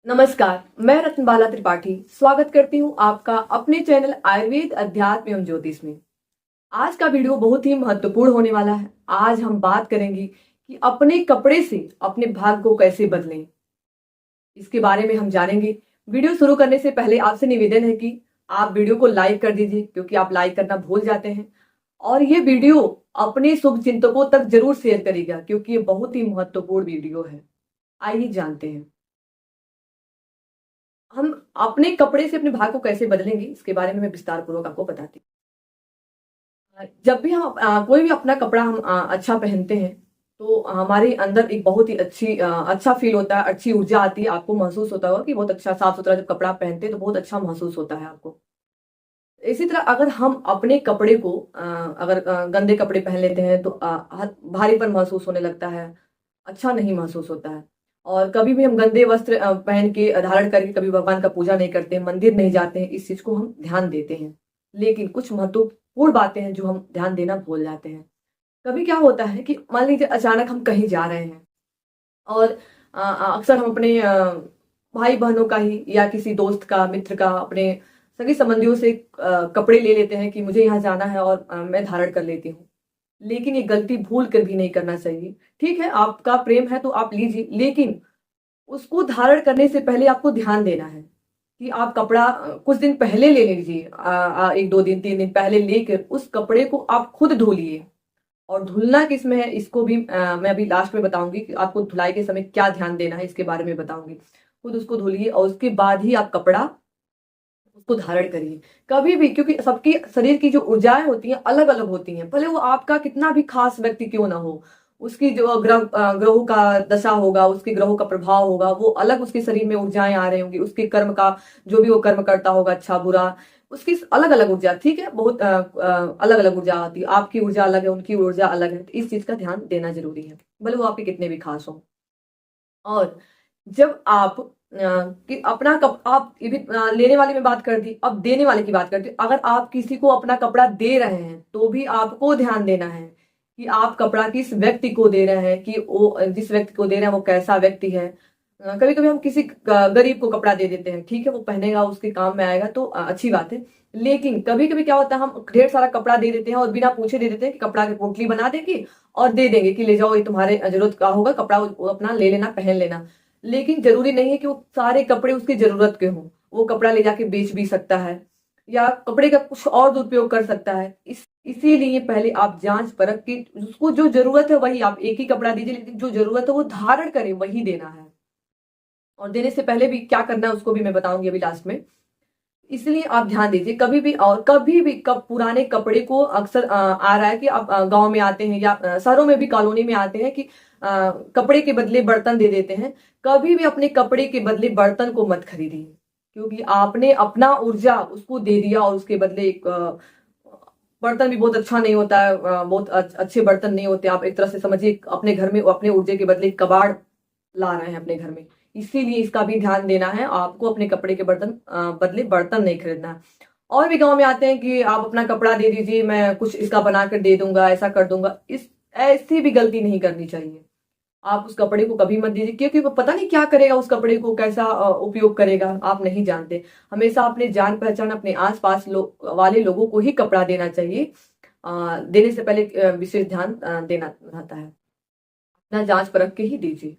नमस्कार, मैं रत्नबाला त्रिपाठी स्वागत करती हूँ आपका अपने चैनल आयुर्वेद अध्यात्म एवं ज्योतिष में। आज का वीडियो बहुत ही महत्वपूर्ण होने वाला है। आज हम बात करेंगे कि अपने कपड़े से अपने भाग्य को कैसे बदलें। इसके बारे में हम जानेंगे। वीडियो शुरू करने से पहले आपसे निवेदन है कि आप वीडियो को लाइक कर दीजिए, क्योंकि आप लाइक करना भूल जाते हैं। और ये वीडियो अपने शुभ चिंतकों तक जरूर शेयर करिएगा, क्योंकि ये बहुत ही महत्वपूर्ण वीडियो है। आइए जानते हैं हम अपने कपड़े से अपने भाग को कैसे बदलेंगे। इसके बारे में मैं विस्तार पूर्वक आपको बताती हूँ। जब भी हम कोई भी अपना कपड़ा हम अच्छा पहनते हैं, तो हमारे अंदर एक बहुत ही अच्छा फील होता है, अच्छी ऊर्जा आती है। आपको महसूस होता होगा कि बहुत अच्छा साफ सुथरा जब कपड़ा पहनते हैं तो बहुत अच्छा महसूस होता है आपको। इसी तरह अगर हम अपने कपड़े को अगर गंदे कपड़े पहन लेते हैं तो भारीपन महसूस होने लगता है, अच्छा नहीं महसूस होता है। और कभी भी हम गंदे वस्त्र पहन के धारण करके कभी भगवान का पूजा नहीं करते हैं, मंदिर नहीं जाते हैं, इस चीज को हम ध्यान देते हैं। लेकिन कुछ महत्वपूर्ण बातें हैं जो हम ध्यान देना भूल जाते हैं। कभी क्या होता है कि मान लीजिए अचानक हम कहीं जा रहे हैं और अक्सर हम अपने भाई बहनों का ही या किसी दोस्त का, मित्र का, अपने सगे संबंधियों से कपड़े ले लेते हैं कि मुझे यहाँ जाना है और मैं धारण कर लेती हूँ। लेकिन ये गलती भूल कर भी नहीं करना चाहिए। ठीक है, आपका प्रेम है तो आप लीजिए, लेकिन उसको धारण करने से पहले आपको ध्यान देना है कि आप कपड़ा कुछ दिन पहले ले लीजिए। 1-2 दिन 3 दिन पहले लेकर उस कपड़े को आप खुद धुलिए। और धुलना किसमें है इसको भी मैं अभी लास्ट में बताऊंगी कि आपको धुलाई के समय क्या ध्यान देना है, इसके बारे में बताऊंगी। खुद उसको धुलिए और उसके बाद ही आप कपड़ा उसको धारण करिए। कभी भी, क्योंकि सबकी शरीर की जो ऊर्जाएं होती हैं अलग अलग होती हैं, भले वो आपका कितना भी खास व्यक्ति क्यों ना हो। उसकी जो ग्रहों का दशा होगा, उसके ग्रहों का प्रभाव होगा, वो अलग उसके शरीर में ऊर्जाएं आ रही होंगी। उसके कर्म का जो भी वो कर्म करता होगा, अच्छा बुरा, उसकी अलग अलग ऊर्जा, ठीक है, बहुत अलग अलग ऊर्जा आती है। आपकी ऊर्जा अलग है, उनकी ऊर्जा अलग है, तो इस चीज का ध्यान देना जरूरी है, भले वो आपके कितने भी खास हो। और जब आप कि अपना आप ये भी लेने वाली में बात कर दी, अब देने वाले की बात करती हूँ। अगर आप किसी को अपना कपड़ा दे रहे हैं तो भी आपको ध्यान देना है कि आप कपड़ा किस व्यक्ति को दे रहे हैं, कि वो जिस व्यक्ति को दे रहे हैं वो कैसा व्यक्ति है। कभी कभी हम किसी गरीब को कपड़ा दे देते हैं, ठीक है, वो पहनेगा, उसके काम में आएगा, तो अच्छी बात है। लेकिन कभी कभी क्या होता है, हम ढेर सारा कपड़ा दे देते हैं और बिना पूछे दे देते हैं कि कपड़ा की पोटली बना देंगे और दे देंगे कि ले जाओ, ये तुम्हारे जरूरत का होगा कपड़ा, वो अपना ले लेना, पहन लेना। लेकिन जरूरी नहीं है कि वो सारे कपड़े उसकी जरूरत के हों। वो कपड़ा ले जाके बेच भी सकता है या कपड़े का कुछ और दुरुपयोग कर सकता है। इसीलिए पहले आप जांच परख के उसको जो जरूरत है वही आप एक ही कपड़ा दीजिए, लेकिन जो जरूरत है वो धारण करे वही देना है। और देने से पहले भी क्या करना है उसको भी मैं बताऊंगी अभी लास्ट में। इसलिए आप ध्यान दीजिए कभी भी। और कभी भी पुराने कपड़े को अक्सर आ रहा है कि आप गांव में आते हैं या शहरों में भी, कॉलोनी में आते हैं कि कपड़े के बदले बर्तन दे देते हैं। कभी भी अपने कपड़े के बदले बर्तन को मत खरीदिए, क्योंकि आपने अपना ऊर्जा उसको दे दिया और उसके बदले एक बर्तन भी बहुत अच्छा नहीं होता है, बहुत अच्छे बर्तन नहीं होते। आप एक तरह से समझिए अपने घर में अपने ऊर्जा के बदले एक कबाड़ ला रहे हैं अपने घर में। इसीलिए इसका भी ध्यान देना है, आपको अपने कपड़े के बदले बर्तन नहीं खरीदना है। और भी गांव में आते हैं कि आप अपना कपड़ा दे दीजिए, मैं कुछ इसका बना कर दे दूंगा, ऐसा कर दूंगा। इस ऐसी भी गलती नहीं करनी चाहिए। आप उस कपड़े को कभी मत दीजिए, क्योंकि वो पता नहीं क्या करेगा, उस कपड़े को कैसा उपयोग करेगा, आप नहीं जानते। हमेशा अपने जान पहचान, अपने आसपास वाले लोगों को ही कपड़ा देना चाहिए। देने से पहले विशेष ध्यान देना रहता है। अपना जांच परख के ही दीजिए।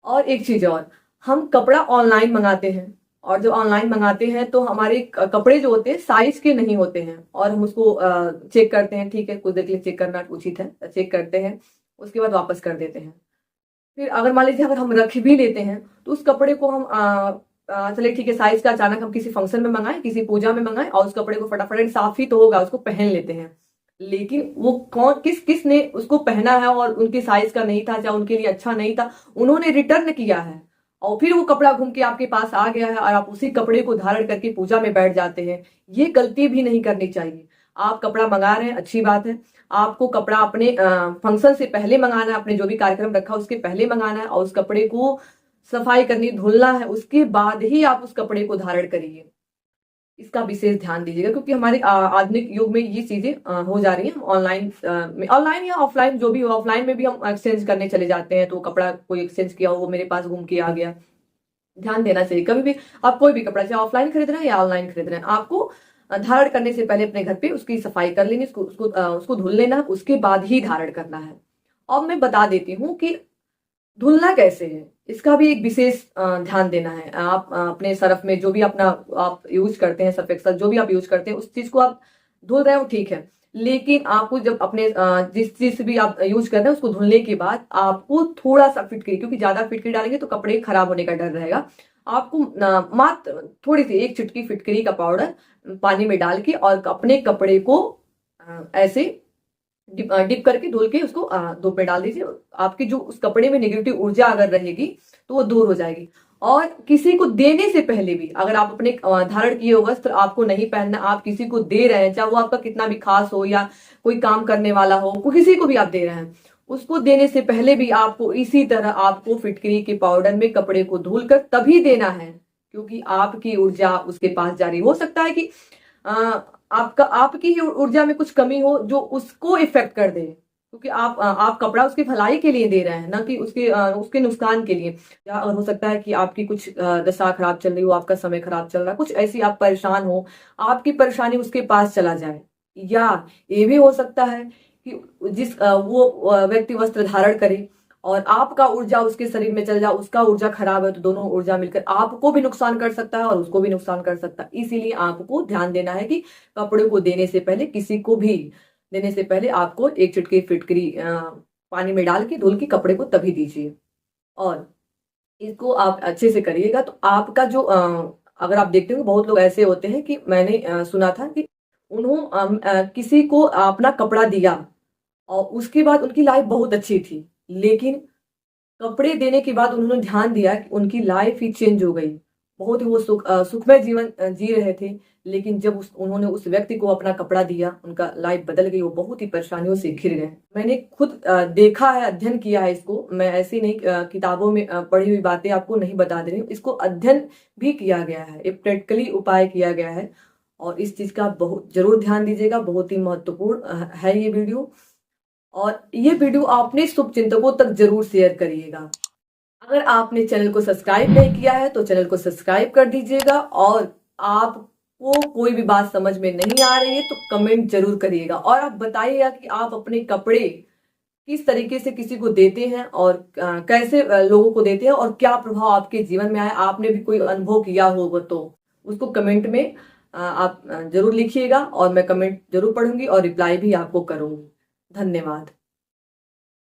और एक चीज और, हम कपड़ा ऑनलाइन मंगाते हैं और जब ऑनलाइन मंगाते हैं तो हमारे कपड़े जो होते हैं साइज के नहीं होते हैं, और हम उसको चेक करते हैं, ठीक है, कुछ देर के लिए चेक करना उचित है, चेक करते हैं, उसके बाद वापस कर देते हैं। फिर अगर मान लीजिए अगर हम रख भी लेते हैं तो उस कपड़े को हम चलिए ठीक है, साइज का अचानक हम किसी फंक्शन में मंगाए, किसी पूजा में मंगाए, और उस कपड़े को फटाफट साफ ही तो होगा, उसको पहन लेते हैं। लेकिन वो कौन किस ने उसको पहना है और उनके साइज का नहीं था, चाहे उनके लिए अच्छा नहीं था, उन्होंने रिटर्न किया है और फिर वो कपड़ा घूम के आपके पास आ गया है और आप उसी कपड़े को धारण करके पूजा में बैठ जाते हैं। ये गलती भी नहीं करनी चाहिए। आप कपड़ा मंगा रहे हैं, अच्छी बात है। आपको कपड़ा अपने फंक्शन से पहले मंगाना है, अपने जो भी कार्यक्रम रखा उसके पहले मंगाना है, और उस कपड़े को सफाई करनी, धुलना है, उसके बाद ही आप उस कपड़े को धारण करिए। इसका विशेष ध्यान दीजिएगा, क्योंकि हमारे आधुनिक युग में ये चीजें हो जा रही हैं। ऑनलाइन या ऑफलाइन, जो भी हो, ऑफलाइन में भी हम एक्सचेंज करने चले जाते हैं, तो कपड़ा कोई एक्सचेंज किया हो वो मेरे पास घूम के आ गया, ध्यान देना चाहिए। कभी भी आप कोई भी कपड़ा चाहे ऑफलाइन खरीद रहे हैं या ऑनलाइन खरीद रहे हैं, आपको धारण करने से पहले अपने घर पे उसकी सफाई कर लेनी, उसको धुल लेना, उसके बाद ही धारण करना है। और मैं बता देती हूँ कि धुलना कैसे है, इसका भी एक विशेष ध्यान देना है। आप अपने सर्फ में जो भी अपना आप यूज करते हैं, सर्फ एक्सल जो भी आप यूज करते हैं, उस चीज को आप धुल रहे हो ठीक है, लेकिन आपको जब अपने जिस चीज से भी आप यूज कर रहे हैं उसको धुलने के बाद आपको थोड़ा सा फिटकरी, क्योंकि ज्यादा फिटकरी डालेंगे तो कपड़े खराब होने का डर रहेगा, आपको मात्र थोड़ी सी एक चुटकी फिटकरी का पाउडर पानी में डाल के और अपने कपड़े को ऐसे डिप करके धुल के उसको धूप में डाल दीजिए। आपकी जो उस कपड़े में नेगेटिव ऊर्जा अगर रहेगी तो वो दूर हो जाएगी। और किसी को देने से पहले भी, अगर आप अपने धारण किए हुए वस्त्र आपको नहीं पहनना, आप किसी को दे रहे हैं, चाहे वो आपका कितना भी खास हो या कोई काम करने वाला हो, किसी को भी आप दे रहे हैं, उसको देने से पहले भी आपको इसी तरह आपको फिटकरी के पाउडर में कपड़े को धुल कर तभी देना है, क्योंकि आपकी ऊर्जा उसके पास जारी हो सकता है कि आपकी ही ऊर्जा में कुछ कमी हो जो उसको इफेक्ट कर दे, क्योंकि आप कपड़ा उसकी भलाई के लिए दे रहे हैं, ना कि उसके नुकसान के लिए। या हो सकता है कि आपकी कुछ दशा खराब चल रही हो, आपका समय खराब चल रहा है, कुछ ऐसी आप परेशान हो, आपकी परेशानी उसके पास चला जाए। या ये भी हो सकता है कि वो व्यक्ति वस्त्र धारण करे और आपका ऊर्जा उसके शरीर में चल जाए, उसका ऊर्जा खराब है तो दोनों ऊर्जा मिलकर आपको भी नुकसान कर सकता है और उसको भी नुकसान कर सकता है। इसीलिए आपको ध्यान देना है कि कपड़े को देने से पहले, किसी को भी देने से पहले आपको एक चुटकी फिटकरी पानी में डाल के धुल के कपड़े को तभी दीजिए। और इसको आप अच्छे से करिएगा तो आपका जो अगर आप देखते हो बहुत लोग ऐसे होते हैं कि मैंने सुना था कि किसी को अपना कपड़ा दिया और उसके बाद उनकी लाइफ बहुत अच्छी थी, लेकिन कपड़े देने के बाद उन्होंने ध्यान दिया कि उनकी लाइफ ही चेंज हो गई। बहुत ही वो सुखमय जीवन जी रहे थे, लेकिन जब उन्होंने उस व्यक्ति को अपना कपड़ा दिया, उनका लाइफ बदल गई, वो बहुत ही परेशानियों से घिर गए। मैंने खुद देखा है, अध्ययन किया है इसको, मैं ऐसी नहीं किताबों में पढ़ी हुई बातें आपको नहीं बता दे रही हूँ, इसको अध्ययन भी किया गया है, एक प्रैक्टिकली उपाय किया गया है। और इस चीज का बहुत जरूर ध्यान दीजिएगा, बहुत ही महत्वपूर्ण है ये वीडियो। और ये वीडियो आपने शुभचिंतकों तक जरूर शेयर करिएगा। अगर आपने चैनल को सब्सक्राइब नहीं किया है तो चैनल को सब्सक्राइब कर दीजिएगा। और आपको कोई भी बात समझ में नहीं आ रही है तो कमेंट जरूर करिएगा और आप बताइएगा कि आप अपने कपड़े किस तरीके से किसी को देते हैं और कैसे लोगों को देते हैं और क्या प्रभाव आपके जीवन में आया, आपने भी कोई अनुभव किया होगा तो उसको कमेंट में आप जरूर लिखिएगा और मैं कमेंट जरूर पढ़ूंगी और रिप्लाई भी आपको करूंगी। धन्यवाद।